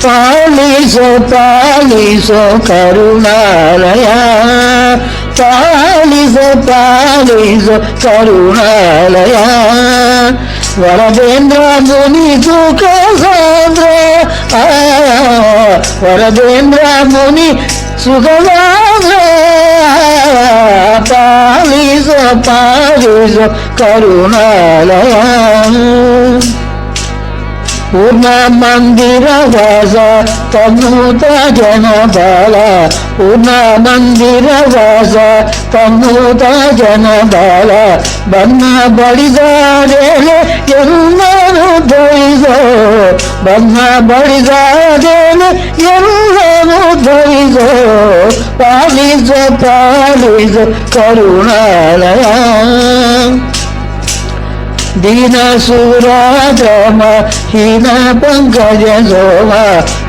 ಪಾಲಿಸೋ ಪಾಲಿಸೋ ಕರುಣಾಲಯ, ಪಾಲಿಸೋ ಪಾಲಿಸೋ ಕರುಣಾಲಯ. ವರದೇಂದ್ರ ಮುನಿ ಸುಖ ಸಾಂದ್ರ, ವರದೇಂದ್ರ ಮುನಿ ಸುಖವಾದ್ರ, ಪಾಲಿಸೋ ಪಾಲಿಸೋ ಕರುಣಾಲಯ. ಪೂರ್ಣ ಮಂದಿರ ವಾಸ ತನ್ನೂತ ಜನ ಬಾಲ, ಪೂರ್ಣ ಮಂದಿರ ವಾಸ ತನ್ನೂತ ಜನ ಬಾಲ. ಬಣ್ಣ ಬಳಿದಾದೇನೆ ಎಲ್ಲರೂ ಧರಿಸೋ, ಬಣ್ಣ ಬಳಿದಾದೇನೆ ಎಲ್ಲರೂ ಧರಿಸೋ. ಪಾಲಿಸೋ ಪಾಲಿಸೋ ಕರುಣಾಲಯ. ದೀನ ಸುರಾದ್ರಮ ಹೀನ ಪಂಕಜ ಸೋಮ,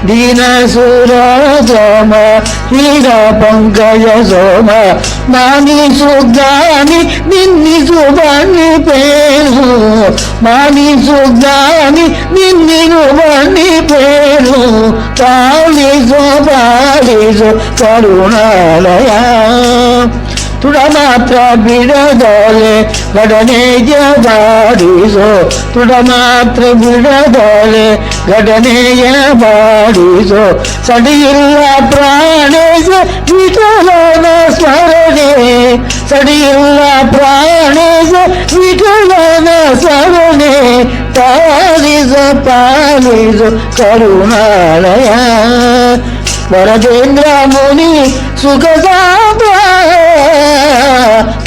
ದೀನ ಸುರಾದ್ರಮ ಹೀನ ಪಂಕಜ ಸೋಮ. ಮಾನಿಸು ಜ್ಞಾನಿ ನಿನ್ನಿಸು ಬನ್ನಿ ಪೇರು, ಮಾನಿಸು ಜ್ಞಾನಿ ನಿನ್ನಿರು ಬನ್ನಿ ಪೇರು. ಪಾಲಿಸೋ ಪಾಲಿಸೋ ಕರುಣಾಲಯ. ತುಡ ಮಾತ್ರ ಬಿಡದಲೆ ಘಟನೆಯ ಬಾಡಿಸೋ, ತುಡ ಮಾತ್ರ ಬಿಡದಲೆ ಘಟನೆಯ ಬಾಡಿಸೋ. ಸಡಿಯಿಲ್ಲ ಪ್ರಾಣೇಶ ವಿಠಲನ ಸ್ಮರಣೆ, ಸಡಿಯಿಲ್ಲ ಪ್ರಾಣೇಶ ವಿಠಲನ ಸ್ಮರಣೆ. ಪಾಲಿಸೋ ಪಾಲಿಸೋ ಕರುಣಾಲಯ. ವರದೇಂದ್ರ ಮುನಿ ಸುಖ ಸಾಂದ್ರ,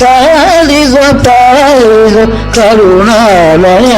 ಪಾಲಿಸೋ ಪಾಲಿಸೋ ಕರುಣಾಲಯ.